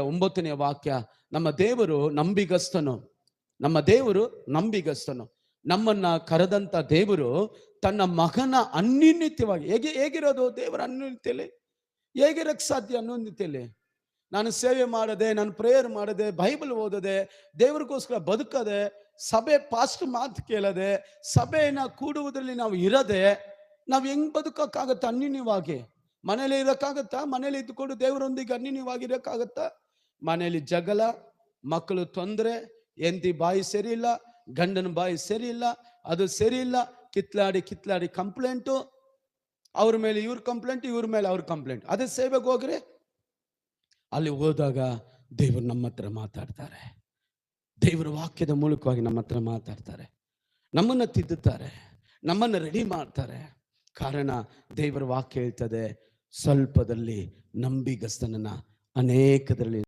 9ನೇ ವಾಕ್ಯ, ನಮ್ಮ ದೇವರು ನಂಬಿಗಸ್ತನು. ನಮ್ಮ ದೇವರು ನಂಬಿಗಸ್ತನು. ನಮ್ಮನ್ನ ಕರೆದಂತ ದೇವರು ತನ್ನ ಮಗನ ಅನ್ಯೋನ್ಯತೆಯಾಗಿ ಹೇಗಿರೋದು? ದೇವರ ಅನ್ಯೋನ್ಯತೆಯಲ್ಲಿ ಹೇಗಿರಕ್ಕೆ ಸಾಧ್ಯ? ಅನ್ಯೋನ್ಯತೆಯಲ್ಲಿ ನಾನು ಸೇವೆ ಮಾಡದೆ, ನಾನು ಪ್ರೇಯರ್ ಮಾಡದೆ, ಬೈಬಲ್ ಓದದೆ, ದೇವರಿಗೋಸ್ಕರ ಬದುಕದೆ, ಸಭೆ ಪಾಸ್ಟ್ ಮಾತು ಕೇಳದೆ, ಸಭೆಯನ್ನ ಕೂಡುವುದರಲ್ಲಿ ನಾವು ಇರದೆ ನಾವು ಹೆಂಗ್ ಬದುಕಕ್ಕಾಗತ್ತ? ಅನ್ಯೋನ್ಯವಾಗಿ ಮನೇಲಿ ಇರಕ್ಕಾಗತ್ತಾ? ಮನೇಲಿ ಇದ್ದುಕೊಂಡು ದೇವರೊಂದಿಗೆ ಅನ್ಯೋನ್ಯವಾಗಿರಕ್ಕಾಗತ್ತಾ? ಮನೆಯಲ್ಲಿ ಜಗಳ, ಮಕ್ಕಳು ತೊಂದರೆ, ಹೆಂಡತಿ ಬಾಯಿ ಸರಿ ಇಲ್ಲ, ಗಂಡನ ಬಾಯಿ ಸರಿ ಇಲ್ಲ, ಅದು ಸರಿ ಇಲ್ಲ, ಕಿತ್ಲಾಡಿ ಕಂಪ್ಲೇಂಟು, ಅವ್ರ ಮೇಲೆ ಇವ್ರ ಕಂಪ್ಲೇಂಟ್, ಇವ್ರ ಮೇಲೆ ಅವ್ರ ಕಂಪ್ಲೇಂಟ್. ಅದೇ ಸೇವೆಗೆ ಹೋಗ್ರಿ, ಅಲ್ಲಿ ಹೋದಾಗ ದೇವರು ನಮ್ಮ ಹತ್ರ ಮಾತಾಡ್ತಾರೆ. ದೇವರ ವಾಕ್ಯದ ಮೂಲಕವಾಗಿ ನಮ್ಮ ಹತ್ರ ಮಾತಾಡ್ತಾರೆ, ನಮ್ಮನ್ನ ತಿದ್ದುತ್ತಾರೆ, ನಮ್ಮನ್ನ ರೆಡಿ ಮಾಡ್ತಾರೆ. ಕಾರಣ ದೇವರ ವಾಕ್ಯ ಹೇಳ್ತದೆ, ಸ್ವಲ್ಪದಲ್ಲಿ ನಂಬಿಗಸ್ತನನ್ನ ಅನೇಕದಲ್ಲಿ